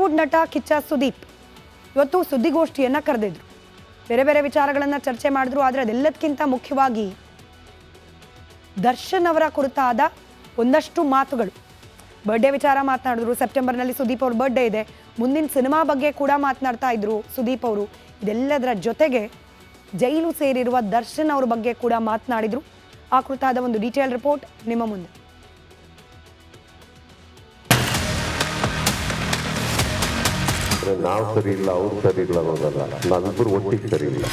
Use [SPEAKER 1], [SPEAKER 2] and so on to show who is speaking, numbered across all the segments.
[SPEAKER 1] Sandalwood ನಟ ಕಿಚ್ಚ ಸುದೀಪ್ ಇವತ್ತು ಸುದ್ದಿಗೋಷ್ಠಿಯನ್ನು ಕರೆದಿದ್ರು. ಬೇರೆ ಬೇರೆ ವಿಚಾರಗಳನ್ನು ಚರ್ಚೆ ಮಾಡಿದ್ರು. ಆದರೆ ಅದೆಲ್ಲದಕ್ಕಿಂತ ಮುಖ್ಯವಾಗಿ ದರ್ಶನ್ ಅವರ ಕುರಿತಾದ ಒಂದಷ್ಟು ಮಾತುಗಳು. ಬರ್ಡೇ ವಿಚಾರ ಮಾತನಾಡಿದ್ರು. ಸೆಪ್ಟೆಂಬರ್ನಲ್ಲಿ ಸುದೀಪ್ ಅವ್ರ ಬರ್ಡೇ ಇದೆ. ಮುಂದಿನ ಸಿನಿಮಾ ಬಗ್ಗೆ ಕೂಡ ಮಾತನಾಡ್ತಾ ಇದ್ರು ಸುದೀಪ್ ಅವರು. ಇದೆಲ್ಲದರ ಜೊತೆಗೆ ಜೈಲು ಸೇರಿರುವ ದರ್ಶನ್ ಅವ್ರ ಬಗ್ಗೆ ಕೂಡ ಮಾತನಾಡಿದ್ರು. ಆ ಕುರಿತಾದ ಒಂದು ಡೀಟೇಲ್ ರಿಪೋರ್ಟ್ ನಿಮ್ಮ ಮುಂದೆ.
[SPEAKER 2] ನಾವು ಸರಿ ಇಲ್ಲ, ಅವ್ರು ಸರಿ ಇಲ್ಲ ಅನ್ನೋದಲ್ಲ, ನಾವಿಬ್ಬರು ಒಟ್ಟಿಗೆ ಸರಿ ಇಲ್ಲ.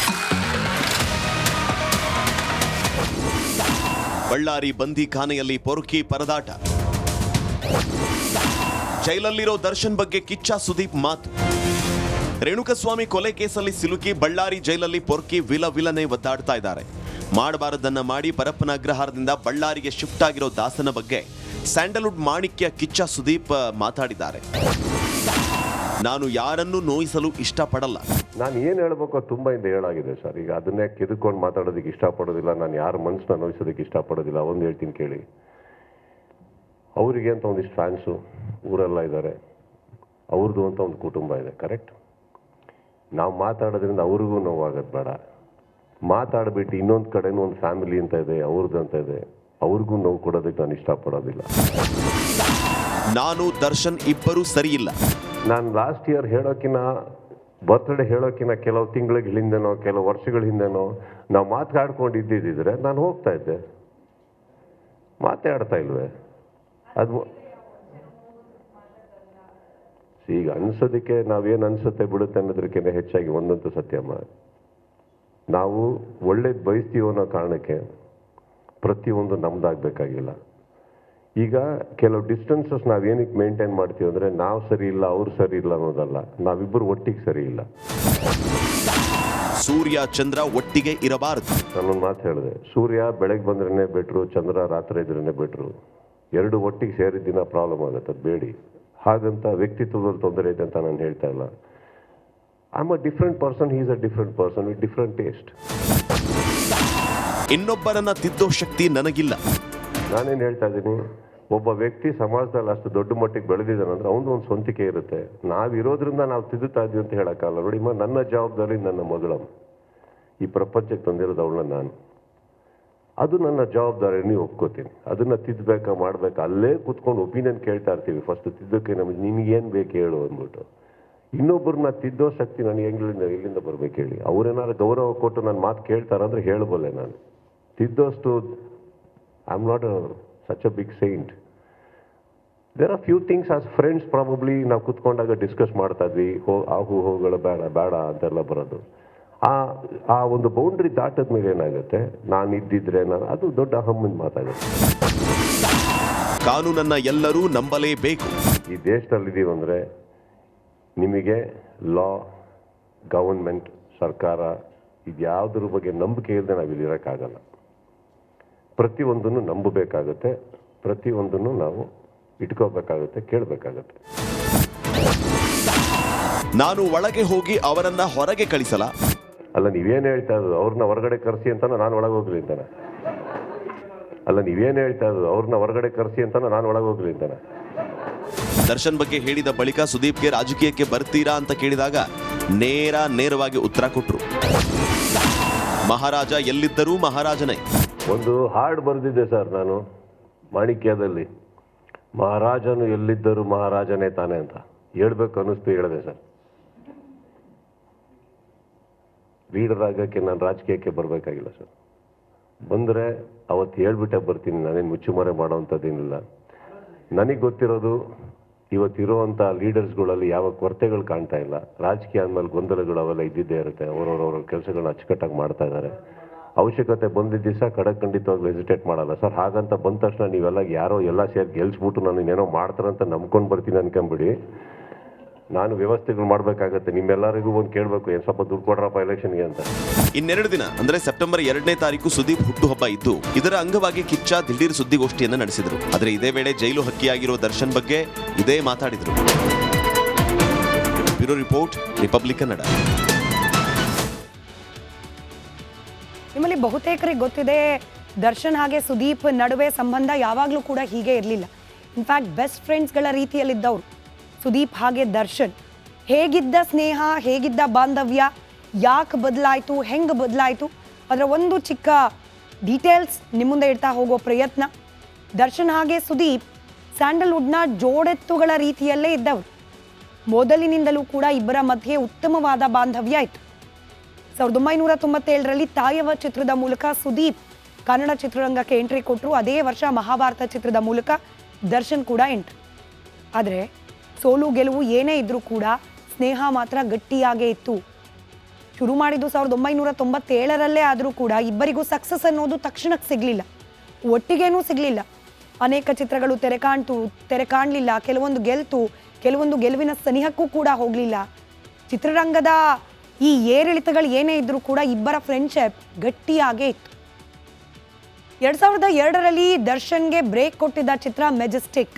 [SPEAKER 3] ಬಳ್ಳಾರಿ ಬಂದಿಖಾನೆಯಲ್ಲಿ ಪೊರ್ಕಿ ಪರದಾಟ. ಜೈಲಲ್ಲಿರೋ ದರ್ಶನ್ ಬಗ್ಗೆ ಕಿಚ್ಚ ಸುದೀಪ್ ಮಾತು. ರೇಣುಕಸ್ವಾಮಿ ಕೊಲೆ ಕೇಸಲ್ಲಿ ಸಿಲುಕಿ ಬಳ್ಳಾರಿ ಜೈಲಲ್ಲಿ ಪೊರ್ಕಿ ವಿಲನೆ ಒದ್ದಾಡ್ತಾ ಇದ್ದಾರೆ. ಮಾಡಬಾರದನ್ನ ಮಾಡಿ ಪರಪ್ಪನ ಅಗ್ರಹಾರದಿಂದ ಬಳ್ಳಾರಿಗೆ ಶಿಫ್ಟ್ ಆಗಿರೋ ದಾಸನ ಬಗ್ಗೆ ಸ್ಯಾಂಡಲ್ವುಡ್ ಮಾಣಿಕ್ಯ ಕಿಚ್ಚ ಸುದೀಪ್ ಮಾತಾಡಿದ್ದಾರೆ. ನಾನು ಯಾರನ್ನೂ ನೋಯಿಸಲು ಇಷ್ಟಪಡಲ್ಲ.
[SPEAKER 2] ನಾನು ಏನು ಹೇಳ್ಬೇಕು ತುಂಬ ಇಂದ ಹೇಳಾಗಿದೆ ಸರ್. ಈಗ ಅದನ್ನೇ ಕೆದಕೊಂಡು ಮಾತಾಡೋದಕ್ಕೆ ಇಷ್ಟಪಡೋದಿಲ್ಲ. ನಾನು ಯಾರ ಮನಸ್ಸನ್ನ ನೋಯಿಸೋದಕ್ಕೆ ಇಷ್ಟಪಡೋದಿಲ್ಲ. ಒಂದು ಹೇಳ್ತೀನಿ ಕೇಳಿ. ಅವರಿಗೆ ಅಂತ ಒಂದಿಷ್ಟು ಫ್ಯಾನ್ಸು ಊರೆಲ್ಲ ಇದ್ದಾರೆ. ಅವ್ರದ್ದು ಅಂತ ಒಂದು ಕುಟುಂಬ ಇದೆ, ಕರೆಕ್ಟ್. ನಾವು ಮಾತಾಡೋದ್ರಿಂದ ಅವ್ರಿಗೂ ನೋವಾಗೋದು ಬೇಡ. ಮಾತಾಡ್ಬಿಟ್ಟು ಇನ್ನೊಂದು ಕಡೆನೂ ಒಂದು ಫ್ಯಾಮಿಲಿ ಅಂತ ಇದೆ, ಅವ್ರದ್ದು ಅಂತ ಇದೆ, ಅವ್ರಿಗೂ ನೋವು ಕೊಡೋದಕ್ಕೆ ನಾನು ಇಷ್ಟಪಡೋದಿಲ್ಲ.
[SPEAKER 3] ನಾನು ದರ್ಶನ್ ಇಬ್ಬರೂ ಸರಿ ಇಲ್ಲ.
[SPEAKER 2] ನಾನು ಲಾಸ್ಟ್ ಇಯರ್ ಹೇಳೋಕ್ಕಿಂತ ಬರ್ತ್ಡೇ ಹೇಳೋಕ್ಕಿಂತ ಕೆಲವು ತಿಂಗಳ ಹಿಂದೆನೋ ಕೆಲವು ವರ್ಷಗಳ ಹಿಂದೆನೋ ನಾವು ಮಾತಾಡ್ಕೊಂಡಿದ್ದಿದ್ರೆ ನಾನು ಹೋಗ್ತಾ ಇದ್ದೆ. ಮಾತಾಡ್ತಾ ಇಲ್ವೇ? ಅದು ಈಗ ಅನ್ಸೋದಕ್ಕೆ ನಾವೇನು ಅನ್ಸುತ್ತೆ ಬಿಡುತ್ತೆ ಅನ್ನೋದಕ್ಕಿಂತ ಹೆಚ್ಚಾಗಿ ಒಂದಂತೂ ಸತ್ಯಮ್ಮ, ನಾವು ಒಳ್ಳೇದು ಬಯಸ್ತೀವೋ ಅನ್ನೋ ಕಾರಣಕ್ಕೆ ಪ್ರತಿಯೊಂದು ನಮ್ದಾಗಬೇಕಾಗಿಲ್ಲ. ಈಗ ಕೆಲವು ಡಿಸ್ಟೆನ್ಸಸ್ ನಾವೇನಕ್ಕೆ ಮೇಂಟೈನ್ ಮಾಡ್ತೀವಿ ಅಂದರೆ ನಾವು ಸರಿ ಇಲ್ಲ ಅವ್ರು ಸರಿ ಇಲ್ಲ ಅನ್ನೋದಲ್ಲ, ನಾವಿಬ್ಬರು ಒಟ್ಟಿಗೆ ಸರಿ ಇಲ್ಲ.
[SPEAKER 3] ಸೂರ್ಯ ಚಂದ್ರ ಒಟ್ಟಿಗೆ ಇರಬಾರದು.
[SPEAKER 2] ನಾನೊಂದು ಮಾತು ಹೇಳಿದೆ, ಸೂರ್ಯ ಬೆಳಗ್ಗೆ ಬಂದ್ರೇ ಬೆಟ್ರು, ಚಂದ್ರ ರಾತ್ರಿ ಇದ್ರೇ ಬೆಟ್ರು. ಎರಡು ಒಟ್ಟಿಗೆ ಸೇರಿದ ದಿನ ಪ್ರಾಬ್ಲಮ್ ಆಗುತ್ತೆ, ಅದು ಬೇಡಿ. ಹಾಗಂತ ವ್ಯಕ್ತಿತ್ವದಲ್ಲಿ ತೊಂದರೆ ಇದೆ ಅಂತ ನಾನು ಹೇಳ್ತಾ ಇಲ್ಲ. I am a different person, he is a different person with different taste.
[SPEAKER 3] ಇನ್ನೊಬ್ಬರನ್ನ ತಿದ್ದೋ ಶಕ್ತಿ ನನಗಿಲ್ಲ.
[SPEAKER 2] ನಾನೇನು ಹೇಳ್ತಾ ಇದ್ದೀನಿ, ಒಬ್ಬ ವ್ಯಕ್ತಿ ಸಮಾಜದಲ್ಲಿ ಅಷ್ಟು ದೊಡ್ಡ ಮಟ್ಟಿಗೆ ಬೆಳೆದಿದ್ದಾನಂದ್ರೆ ಅವನು ಒಂದು ಸ್ವಂತಿಕೆ ಇರುತ್ತೆ. ನಾವಿರೋದ್ರಿಂದ ನಾವು ತಿದ್ದುತ್ತಾ ಇದ್ದೀವಿ ಅಂತ ಹೇಳೋಕ್ಕಲ್ಲ. ನೋಡಿಮ್ಮ, ನನ್ನ ಜವಾಬ್ದಾರಿ ನನ್ನ ಮಗಳಮ್ಮ ಈ ಪ್ರಪಂಚಕ್ಕೆ ತಂದಿರೋದು ಅವಳನ್ನ ನಾನು. ಅದು ನನ್ನ ಜವಾಬ್ದಾರಿ, ನೀವು ಒಪ್ಕೋತೀನಿ. ಅದನ್ನು ತಿದ್ದಬೇಕಾ ಮಾಡಬೇಕಾ ಅಲ್ಲೇ ಕೂತ್ಕೊಂಡು ಒಪಿನಿಯನ್ ಕೇಳ್ತಾ ಇರ್ತೀವಿ. ಫಸ್ಟ್ ತಿದ್ದೋಕ್ಕೆ ನಮಗೆ ನಿನಗೇನು ಬೇಕು ಹೇಳು ಅಂದ್ಬಿಟ್ಟು. ಇನ್ನೊಬ್ಬರನ್ನ ತಿದ್ದೋ ಶಕ್ತಿ ನನಗೆ ಎಲ್ಲಿಂದ ಬರ್ಬೇಕು ಹೇಳಿ? ಅವ್ರೇನಾದ್ರು ಗೌರವ ಕೊಟ್ಟು ನನ್ನ ಮಾತು ಕೇಳ್ತಾರಂದ್ರೆ ಹೇಳಬಲ್ಲೆ ನಾನು. ತಿದ್ದೋಷ್ಟು I am not such a big saint. There are few things as friends probably ನಾವು ಕುತ್ಕೊಂಡಾಗ ಡಿಸ್ಕಸ್ ಮಾಡ್ತಾ ಇದ್ವಿ. ಹೋಗಳ ಬೇಡ ಅಂತೆಲ್ಲ ಬರೋದು. ಆ ಒಂದು ಬೌಂಡ್ರಿ ದಾಟದ ಮೇಲೆ ಏನಾಗುತ್ತೆ, ನಾನು ಇದ್ದಿದ್ರೆ ಅದು ದೊಡ್ಡ ಅಹಮ್ಮನ ಮಾತಾಗುತ್ತೆ.
[SPEAKER 3] ಕಾನೂನನ್ನ ಎಲ್ಲರೂ ನಂಬಲೇಬೇಕು.
[SPEAKER 2] ಈ ದೇಶದಲ್ಲಿ ಇದೀವಿ ಅಂದರೆ ನಿಮಗೆ ಲಾ, ಗವರ್ಮೆಂಟ್, ಸರ್ಕಾರ ಇದ್ಯಾವುದ್ರ ಬಗ್ಗೆ ನಂಬಿಕೆ ಇಲ್ಲದೆ ನಾವು ಇಲ್ಲಿರೋಕ್ಕಾಗಲ್ಲ. ಪ್ರತಿಯೊಂದನ್ನು ನಂಬಬೇಕಾಗುತ್ತೆ, ಪ್ರತಿಯೊಂದನ್ನು ನಾವು ಇಟ್ಕೋಬೇಕಾಗುತ್ತೆ, ಕೇಳಬೇಕಾಗುತ್ತೆ.
[SPEAKER 3] ನಾನು ಒಳಗೆ ಹೋಗಿ ಅವರನ್ನ ಹೊರಗೆ ಕಳಿಸಲ್ಲ.
[SPEAKER 2] ಅಲ್ಲ, ನೀವೇನು ಹೇಳ್ತಾ ಇರೋದು? ಅವ್ರನ್ನ ಹೊರಗಡೆ ಕರೆಸಿ ಅಂತಾನೆ ನಾನು ಒಳಗೆ ಹೋಗ್ಲಿ ಅಂತಾನೆ? ಅಲ್ಲ, ನೀವೇನು ಹೇಳ್ತಾ ಇರೋದು? ಅವ್ರನ್ನ ಹೊರಗಡೆ ಕರೆಸಿ ಅಂತಾನೆ ನಾನು ಒಳಗೆ ಹೋಗ್ಲಿ ಅಂತಾನೆ?
[SPEAKER 3] ದರ್ಶನ್ ಬಗ್ಗೆ ಹೇಳಿದ ಬಳಿಕ ಸುದೀಪ್ಗೆ ರಾಜಕೀಯಕ್ಕೆ ಬರ್ತೀರಾ ಅಂತ ಕೇಳಿದಾಗ ನೇರವಾಗಿ ಉತ್ತರ ಕೊಟ್ರು. ಮಹಾರಾಜ ಎಲ್ಲಿದ್ದರೂ ಮಹಾರಾಜನೇ.
[SPEAKER 2] ಒಂದು ಹಾಡು ಬರೆದಿದ್ದೆ ಸರ್ ನಾನು ಮಾಣಿಕ್ಯದಲ್ಲಿ, ಮಹಾರಾಜನು ಎಲ್ಲಿದ್ದರೂ ಮಹಾರಾಜನೇ ತಾನೆ ಅಂತ. ಹೇಳ್ಬೇಕು ಅನ್ನಿಸ್ತು, ಹೇಳಿದೆ ಸರ್. ಲೀಡರ್ ಆಗೋಕ್ಕೆ ನಾನು ರಾಜಕೀಯಕ್ಕೆ ಬರಬೇಕಾಗಿಲ್ಲ ಸರ್. ಬಂದರೆ ಅವತ್ತು ಹೇಳ್ಬಿಟ್ಟೆ ಬರ್ತೀನಿ. ನಾನೇನು ಮುಚ್ಚುಮರೆ ಮಾಡೋವಂಥದ್ದೇನಿಲ್ಲ. ನನಗೆ ಗೊತ್ತಿರೋದು ಇವತ್ತಿರೋವಂಥ ಲೀಡರ್ಸ್ಗಳಲ್ಲಿ ಯಾವ ಕೊರತೆಗಳು ಕಾಣ್ತಾ ಇಲ್ಲ. ರಾಜಕೀಯ ಅಂದಮೇಲೆ ಗೊಂದಲಗಳು ಅವೆಲ್ಲ ಇದ್ದಿದ್ದೇ ಇರುತ್ತೆ. ಅವರವ್ರ ಕೆಲಸಗಳನ್ನ ಅಚ್ಚುಕಟ್ಟಾಗಿ ಮಾಡ್ತಾ ಇದ್ದಾರೆ. ಅವಶ್ಯಕತೆ ಬಂದಿದ್ದ ದಿವಸ ಖಂಡಿತವಾಗ್ಲೂ ಹೆಸಿಟೇಟ್ ಮಾಡಲ್ಲ ಸರ್. ಹಾಗಂತ ಬಂದ ತಕ್ಷಣ ನೀವೆಲ್ಲ ಯಾರೋ ಎಲ್ಲ ಸೇರಿ ಗೆಲ್ಸ್ಬಿಟ್ಟು ನಾನು ಇನ್ನೇನೋ ಮಾಡ್ತಾರಂತ ನಂಬ್ಕೊಂಡು ಬರ್ತೀನಿ ಅನ್ಕೊಂಬಿಡಿ. ನಾನು ವ್ಯವಸ್ಥೆಗಳು ಮಾಡಬೇಕಾಗತ್ತೆ. ನಿಮ್ಮೆಲ್ಲರಿಗೂ ಒಂದು ಕೇಳಬೇಕು, ಏನು ಸ್ವಲ್ಪ ದುಡ್ಡು ಕೊಡ್ರಪ್ಪ ಎಲೆಕ್ಷನ್ಗೆ ಅಂತ.
[SPEAKER 3] ಇನ್ನೆರಡು ದಿನ ಅಂದರೆ ಸೆಪ್ಟೆಂಬರ್ 2ನೇ ತಾರೀಕು ಸುದೀಪ್ ಹುಟ್ಟುಹಬ್ಬ ಇದ್ದು, ಇದರ ಅಂಗವಾಗಿ ಕಿಚ್ಚ ದಿಢೀರ್ ಸುದ್ದಿಗೋಷ್ಠಿಯನ್ನು ನಡೆಸಿದರು. ಆದರೆ ಇದೇ ವೇಳೆ ಜೈಲು ಹಕ್ಕಿಯಾಗಿರೋ ದರ್ಶನ್ ಬಗ್ಗೆ ಇದೇ ಮಾತಾಡಿದರು. Bureau report, republic Kannada.
[SPEAKER 1] ನಿಮ್ಮಲ್ಲಿ ಬಹುತೇಕರಿಗೆ ಗೊತ್ತಿದೆ, ದರ್ಶನ್ ಹಾಗೆ ಸುದೀಪ್ ನಡುವೆ ಸಂಬಂಧ ಯಾವಾಗಲೂ ಕೂಡ ಹೀಗೆ ಇರಲಿಲ್ಲ. ಇನ್ಫ್ಯಾಕ್ಟ್ ಬೆಸ್ಟ್ ಫ್ರೆಂಡ್ಸ್ಗಳ ರೀತಿಯಲ್ಲಿದ್ದವರು ಸುದೀಪ್ ಹಾಗೆ ದರ್ಶನ್. ಹೇಗಿದ್ದ ಸ್ನೇಹ, ಹೇಗಿದ್ದ ಬಾಂಧವ್ಯ, ಯಾಕೆ ಬದಲಾಯಿತು, ಹೆಂಗೆ ಬದಲಾಯಿತು, ಅದರ ಒಂದು ಚಿಕ್ಕ ಡೀಟೇಲ್ಸ್ ನಿಮ್ಮ ಮುಂದೆ ಇಡ್ತಾ ಹೋಗೋ ಪ್ರಯತ್ನ. ದರ್ಶನ್ ಹಾಗೆ ಸುದೀಪ್ ಸ್ಯಾಂಡಲ್ವುಡ್ನ ಜೋಡೆತ್ತುಗಳ ರೀತಿಯಲ್ಲೇ ಇದ್ದವರು. ಮೊದಲಿನಿಂದಲೂ ಕೂಡ ಇಬ್ಬರ ಮಧ್ಯೆ ಉತ್ತಮವಾದ ಬಾಂಧವ್ಯ ಇತ್ತು. 1997ರಲ್ಲಿ ತಾಯವ ಚಿತ್ರದ ಮೂಲಕ ಸುದೀಪ್ ಕನ್ನಡ ಚಿತ್ರರಂಗಕ್ಕೆ ಎಂಟ್ರಿ ಕೊಟ್ಟರು. ಅದೇ ವರ್ಷ ಮಹಾಭಾರತ ಚಿತ್ರದ ಮೂಲಕ ದರ್ಶನ್ ಕೂಡ ಎಂಟ್ರಿ. ಆದರೆ ಸೋಲು ಗೆಲುವು ಏನೇ ಇದ್ರೂ ಕೂಡ ಸ್ನೇಹ ಮಾತ್ರ ಗಟ್ಟಿಯಾಗೇ ಇತ್ತು. ಶುರು ಮಾಡಿದ್ದು 1997ರಲ್ಲೇ ಆದರೂ ಕೂಡ ಇಬ್ಬರಿಗೂ ಸಕ್ಸಸ್ ಅನ್ನೋದು ತಕ್ಷಣಕ್ಕೆ ಸಿಗಲಿಲ್ಲ, ಒಟ್ಟಿಗೇನೂ ಸಿಗಲಿಲ್ಲ. ಅನೇಕ ಚಿತ್ರಗಳು ತೆರೆ ಕಾಣಲಿಲ್ಲ, ಕೆಲವೊಂದು ಗೆಲ್ತು, ಕೆಲವೊಂದು ಗೆಲುವಿನ ಸನಿಹಕ್ಕೂ ಕೂಡ ಹೋಗಲಿಲ್ಲ. ಚಿತ್ರರಂಗದ ಈ ಏರಿಳಿತಗಳು ಏನೇ ಇದ್ರೂ ಕೂಡ ಇಬ್ಬರ ಫ್ರೆಂಡ್ಶಿಪ್ ಗಟ್ಟಿಯಾಗೇ ಇತ್ತು. 2002ರಲ್ಲಿ ದರ್ಶನ್ಗೆ ಬ್ರೇಕ್ ಕೊಟ್ಟಿದ್ದ ಚಿತ್ರ ಮೆಜೆಸ್ಟಿಕ್.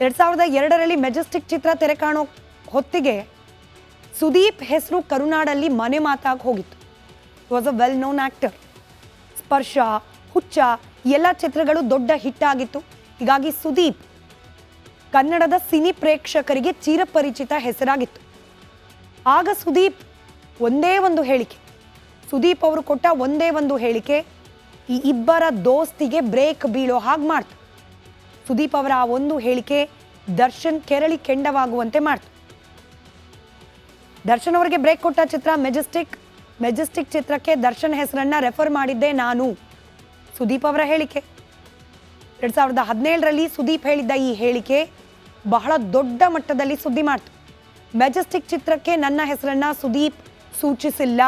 [SPEAKER 1] 2002ರಲ್ಲಿ ಮೆಜೆಸ್ಟಿಕ್ ಚಿತ್ರ ತೆರೆ ಕಾಣೋ ಹೊತ್ತಿಗೆ ಸುದೀಪ್ ಹೆಸರು ಕರುನಾಡಲ್ಲಿ ಮನೆ ಮಾತಾಗಿ ಹೋಗಿತ್ತು. Was a well known actor. ಸ್ಪರ್ಶ, ಹುಚ್ಚ ಎಲ್ಲ ಚಿತ್ರಗಳು ದೊಡ್ಡ ಹಿಟ್ ಆಗಿತ್ತು. ಹೀಗಾಗಿ ಸುದೀಪ್ ಕನ್ನಡದ ಸಿನಿ ಪ್ರೇಕ್ಷಕರಿಗೆ ಚಿರಪರಿಚಿತ ಹೆಸರಾಗಿತ್ತು. ಆಗ ಸುದೀಪ್ ಅವರು ಕೊಟ್ಟ ಒಂದೇ ಒಂದು ಹೇಳಿಕೆ ಈ ಇಬ್ಬರ ದೋಸ್ತಿಗೆ ಬ್ರೇಕ್ ಬೀಳೋ ಹಾಗೆ ಮಾಡ್ತು. ಸುದೀಪ್ ಅವರ ಆ ಒಂದು ಹೇಳಿಕೆ ದರ್ಶನ್ ಕೆರಳಿ ಕೆಂಡವಾಗುವಂತೆ ಮಾಡ್ತು. ದರ್ಶನ್ ಅವರಿಗೆ ಬ್ರೇಕ್ ಕೊಟ್ಟ ಚಿತ್ರ ಮೆಜೆಸ್ಟಿಕ್ ಚಿತ್ರಕ್ಕೆ ದರ್ಶನ್ ಹೆಸರನ್ನ ರೆಫರ್ ಮಾಡಿದ್ದೆ ನಾನು. ಸುದೀಪ್ ಅವರ ಹೇಳಿಕೆ 2017ರಲ್ಲಿ ಸುದೀಪ್ ಹೇಳಿದ್ದ ಈ ಹೇಳಿಕೆ ಬಹಳ ದೊಡ್ಡ ಮಟ್ಟದಲ್ಲಿ ಸುದ್ದಿ ಮಾಡ್ತು. ಮೆಜೆಸ್ಟಿಕ್ ಚಿತ್ರಕ್ಕೆ ನನ್ನ ಹೆಸರನ್ನ ಸುದೀಪ್ ಸೂಚಿಸಿಲ್ಲ.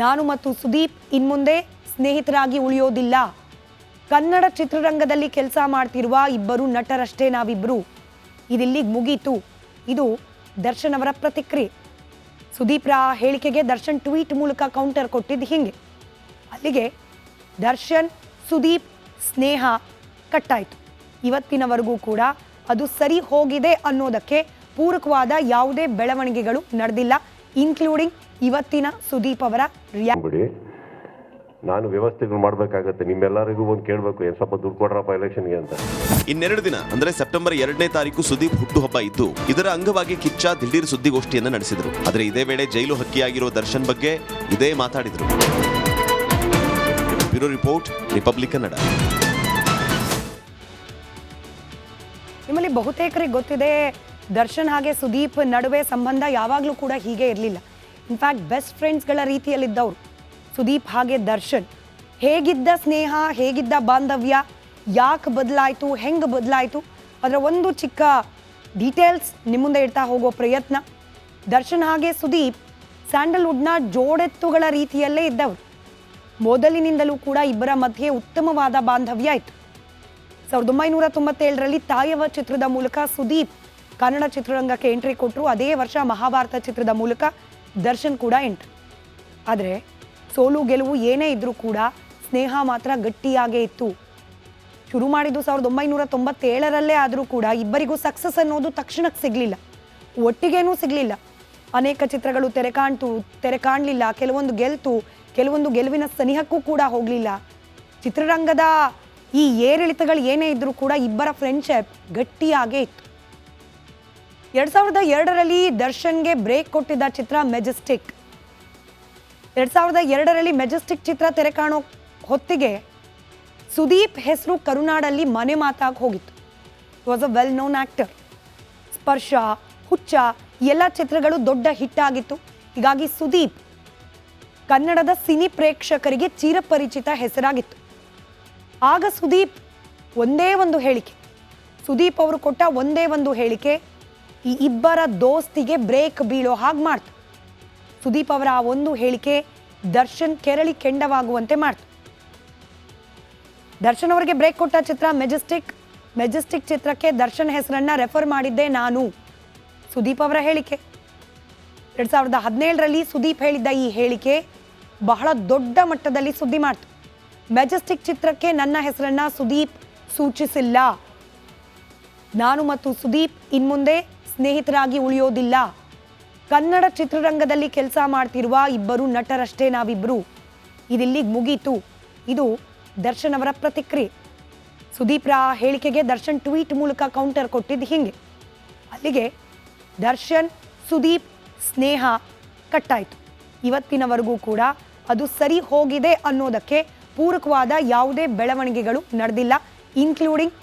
[SPEAKER 1] ನಾನು ಮತ್ತು ಸುದೀಪ್ ಇನ್ಮುಂದೆ ಸ್ನೇಹಿತರಾಗಿ ಉಳಿಯೋದಿಲ್ಲ. ಕನ್ನಡ ಚಿತ್ರರಂಗದಲ್ಲಿ ಕೆಲಸ ಮಾಡ್ತಿರುವ ಇಬ್ಬರು ನಟರಷ್ಟೇ ನಾವಿಬ್ರು. ಇದಿಲ್ಲಿಗೆ ಮುಗೀತು. ಇದು ದರ್ಶನ್ ಅವರ ಪ್ರತಿಕ್ರಿಯೆ. ಸುದೀಪ್ರ ಹೇಳಿಕೆಗೆ ದರ್ಶನ್ ಟ್ವೀಟ್ ಮೂಲಕ ಕೌಂಟರ್ ಕೊಟ್ಟಿದ್ದು ಹಿಂಗೆ. ಅಲ್ಲಿಗೆ ದರ್ಶನ್ ಸುದೀಪ್ ಸ್ನೇಹ ಕಟ್ಟಾಯಿತು. ಇವತ್ತಿನವರೆಗೂ ಕೂಡ ಅದು ಸರಿ ಹೋಗಿದೆ ಅನ್ನೋದಕ್ಕೆ ಪೂರಕವಾದ ಯಾವುದೇ ಬೆಳವಣಿಗೆಗಳು ನಡೆದಿಲ್ಲ, ಇನ್ಕ್ಲೂಡಿಂಗ್ ಇವತ್ತಿನ ಸುದೀಪ್ ಅವರ
[SPEAKER 2] ಬಿಡಿ. ನಾನು ವ್ಯವಸ್ಥೆಗಳು ಮಾಡಬೇಕಾಗತ್ತೆ. ನಿಮ್ಮೆಲ್ಲರಿಗೂ ಒಂದು ಕೇಳಬೇಕು, ಏನು ಸ್ವಲ್ಪ ದುಡ್ಡು ಕೊಡ್ರಪ್ಪ ಎಲೆಕ್ಷನ್ಗೆ ಅಂತ.
[SPEAKER 3] ಇನ್ನೆರಡು ದಿನ ಅಂದ್ರೆ ಸೆಪ್ಟೆಂಬರ್ 2ನೇ ತಾರೀಕು ಸುದೀಪ್ ಹುಟ್ಟುಹಬ್ಬ ಇದ್ದು, ಇದರ ಅಂಗವಾಗಿ ಕಿಚ್ಚ ದಿಢೀರ್ ಸುದ್ದಿಗೋಷ್ಠಿಯನ್ನು ನಡೆಸಿದ್ರು. ಆದರೆ ಇದೇ ವೇಳೆ ಜೈಲು ಹಕ್ಕಿಯಾಗಿರೋ ದರ್ಶನ್ ಬಗ್ಗೆ ಇದೇ ಮಾತಾಡಿದ್ರು. Bureau report, republic Kannada.
[SPEAKER 1] ನಿಮ್ಮಲ್ಲಿ ಬಹುತೇಕರಿಗೆ ಗೊತ್ತಿದೆ, ದರ್ಶನ್ ಹಾಗೆ ಸುದೀಪ್ ನಡುವೆ ಸಂಬಂಧ ಯಾವಾಗಲೂ ಕೂಡ ಹೀಗೆ ಇರಲಿಲ್ಲ. ಇನ್ಫ್ಯಾಕ್ಟ್ ಬೆಸ್ಟ್ ಫ್ರೆಂಡ್ಸ್ಗಳ ರೀತಿಯಲ್ಲಿದ್ದವರು ಸುದೀಪ್ ಹಾಗೆ ದರ್ಶನ್. ಹೇಗಿದ್ದ ಸ್ನೇಹ, ಹೇಗಿದ್ದ ಬಾಂಧವ್ಯ, ಯಾಕೆ ಬದಲಾಯಿತು, ಹೆಂಗೆ ಬದಲಾಯಿತು, ಅದರ ಒಂದು ಚಿಕ್ಕ ಡೀಟೇಲ್ಸ್ ನಿಮ್ಮ ಮುಂದೆ ಇಡ್ತಾ ಹೋಗೋ ಪ್ರಯತ್ನ. ದರ್ಶನ್ ಹಾಗೆ ಸುದೀಪ್ ಸ್ಯಾಂಡಲ್ವುಡ್ನ ಜೋಡೆತ್ತುಗಳ ರೀತಿಯಲ್ಲೇ ಇದ್ದವರು. ಮೊದಲಿನಿಂದಲೂ ಕೂಡ ಇಬ್ಬರ ಮಧ್ಯೆ ಉತ್ತಮವಾದ ಬಾಂಧವ್ಯ ಇತ್ತು. 1997ರಲ್ಲಿ ತಾಯವ ಚಿತ್ರದ ಮೂಲಕ ಸುದೀಪ್ ಕನ್ನಡ ಚಿತ್ರರಂಗಕ್ಕೆ ಎಂಟ್ರಿ ಕೊಟ್ಟರು. ಅದೇ ವರ್ಷ ಮಹಾಭಾರತ ಚಿತ್ರದ ಮೂಲಕ ದರ್ಶನ್ ಕೂಡ ಎಂಟ್ರಿ. ಆದರೆ ಸೋಲು ಗೆಲುವು ಏನೇ ಇದ್ರೂ ಕೂಡ ಸ್ನೇಹ ಮಾತ್ರ ಗಟ್ಟಿಯಾಗೇ ಇತ್ತು. ಶುರು ಮಾಡಿದ್ದು 1997ರಲ್ಲೇ ಆದರೂ ಕೂಡ ಇಬ್ಬರಿಗೂ ಸಕ್ಸಸ್ ಅನ್ನೋದು ತಕ್ಷಣಕ್ಕೆ ಸಿಗಲಿಲ್ಲ, ಒಟ್ಟಿಗೇನೂ ಸಿಗಲಿಲ್ಲ. ಅನೇಕ ಚಿತ್ರಗಳು ತೆರೆ ಕಾಣಲಿಲ್ಲ, ಕೆಲವೊಂದು ಗೆಲ್ತು, ಕೆಲವೊಂದು ಗೆಲುವಿನ ಸನಿಹಕ್ಕೂ ಕೂಡ ಹೋಗಲಿಲ್ಲ. ಚಿತ್ರರಂಗದ ಈ ಏರಿಳಿತಗಳು ಏನೇ ಇದ್ರೂ ಕೂಡ ಇಬ್ಬರ ಫ್ರೆಂಡ್ಶಿಪ್ ಗಟ್ಟಿಯಾಗೇ ಇತ್ತು. 2002ರಲ್ಲಿ ದರ್ಶನ್ಗೆ ಬ್ರೇಕ್ ಕೊಟ್ಟಿದ್ದ ಚಿತ್ರ ಮೆಜೆಸ್ಟಿಕ್. 2002ರಲ್ಲಿ ಮೆಜೆಸ್ಟಿಕ್ ಚಿತ್ರ ತೆರೆ ಕಾಣೋ ಹೊತ್ತಿಗೆ ಸುದೀಪ್ ಹೆಸರು ಕರುನಾಡಲ್ಲಿ ಮನೆ ಮಾತಾಗಿ ಹೋಗಿತ್ತು. Was a well known actor. ಸ್ಪರ್ಶ, ಹುಚ್ಚ ಎಲ್ಲ ಚಿತ್ರಗಳು ದೊಡ್ಡ ಹಿಟ್ ಆಗಿತ್ತು. ಹೀಗಾಗಿ ಸುದೀಪ್ ಕನ್ನಡದ ಸಿನಿ ಪ್ರೇಕ್ಷಕರಿಗೆ ಚಿರಪರಿಚಿತ ಹೆಸರಾಗಿತ್ತು. ಆಗ ಸುದೀಪ್ ಅವರು ಕೊಟ್ಟ ಒಂದೇ ಒಂದು ಹೇಳಿಕೆ ಈ ಇಬ್ಬರ ದೋಸ್ತಿಗೆ ಬ್ರೇಕ್ ಬೀಳೋ ಹಾಗೆ ಮಾಡ್ತು. ಸುದೀಪ್ ಅವರ ಆ ಒಂದು ಹೇಳಿಕೆ ದರ್ಶನ್ ಕೆರಳಿ ಕೆಂಡವಾಗುವಂತೆ ಮಾಡ್ತು. ದರ್ಶನ್ ಅವರಿಗೆ ಬ್ರೇಕ್ ಕೊಟ್ಟ ಚಿತ್ರ ಮೆಜೆಸ್ಟಿಕ್ ಚಿತ್ರಕ್ಕೆ ದರ್ಶನ್ ಹೆಸರನ್ನ ರೆಫರ್ ಮಾಡಿದ್ದೆ ನಾನು. ಸುದೀಪ್ ಅವರ ಹೇಳಿಕೆ 2017ರಲ್ಲಿ ಸುದೀಪ್ ಹೇಳಿದ್ದ ಈ ಹೇಳಿಕೆ ಬಹಳ ದೊಡ್ಡ ಮಟ್ಟದಲ್ಲಿ ಸುದ್ದಿ ಮಾಡ್ತು. ಮೆಜೆಸ್ಟಿಕ್ ಚಿತ್ರಕ್ಕೆ ನನ್ನ ಹೆಸರನ್ನ ಸುದೀಪ್ ಸೂಚಿಸಿಲ್ಲ. ನಾನು ಮತ್ತು ಸುದೀಪ್ ಇನ್ಮುಂದೆ ಸ್ನೇಹಿತರಾಗಿ ಉಳಿಯೋದಿಲ್ಲ. ಕನ್ನಡ ಚಿತ್ರರಂಗದಲ್ಲಿ ಕೆಲಸ ಮಾಡ್ತಿರುವ ಇಬ್ಬರು ನಟರಷ್ಟೇ ನಾವಿಬ್ರು. ಇದಿಲ್ಲಿಗೆ ಮುಗೀತು. ಇದು ದರ್ಶನ್ ಅವರ ಪ್ರತಿಕ್ರಿಯೆ. ಸುದೀಪ್ರ ಹೇಳಿಕೆಗೆ ದರ್ಶನ್ ಟ್ವೀಟ್ ಮೂಲಕ ಕೌಂಟರ್ ಕೊಟ್ಟಿದ್ದು ಹಿಂಗೆ. ಅಲ್ಲಿಗೆ ದರ್ಶನ್ ಸುದೀಪ್ ಸ್ನೇಹ ಕಟ್ಟಾಯಿತು. ಇವತ್ತಿನವರೆಗೂ ಕೂಡ ಅದು ಸರಿ ಹೋಗಿದೆ ಅನ್ನೋದಕ್ಕೆ ಪೂರಕವಾದ ಯಾವುದೇ ಬೆಳವಣಿಗೆಗಳು ನಡೆದಿಲ್ಲ, ಇನ್ಕ್ಲೂಡಿಂಗ್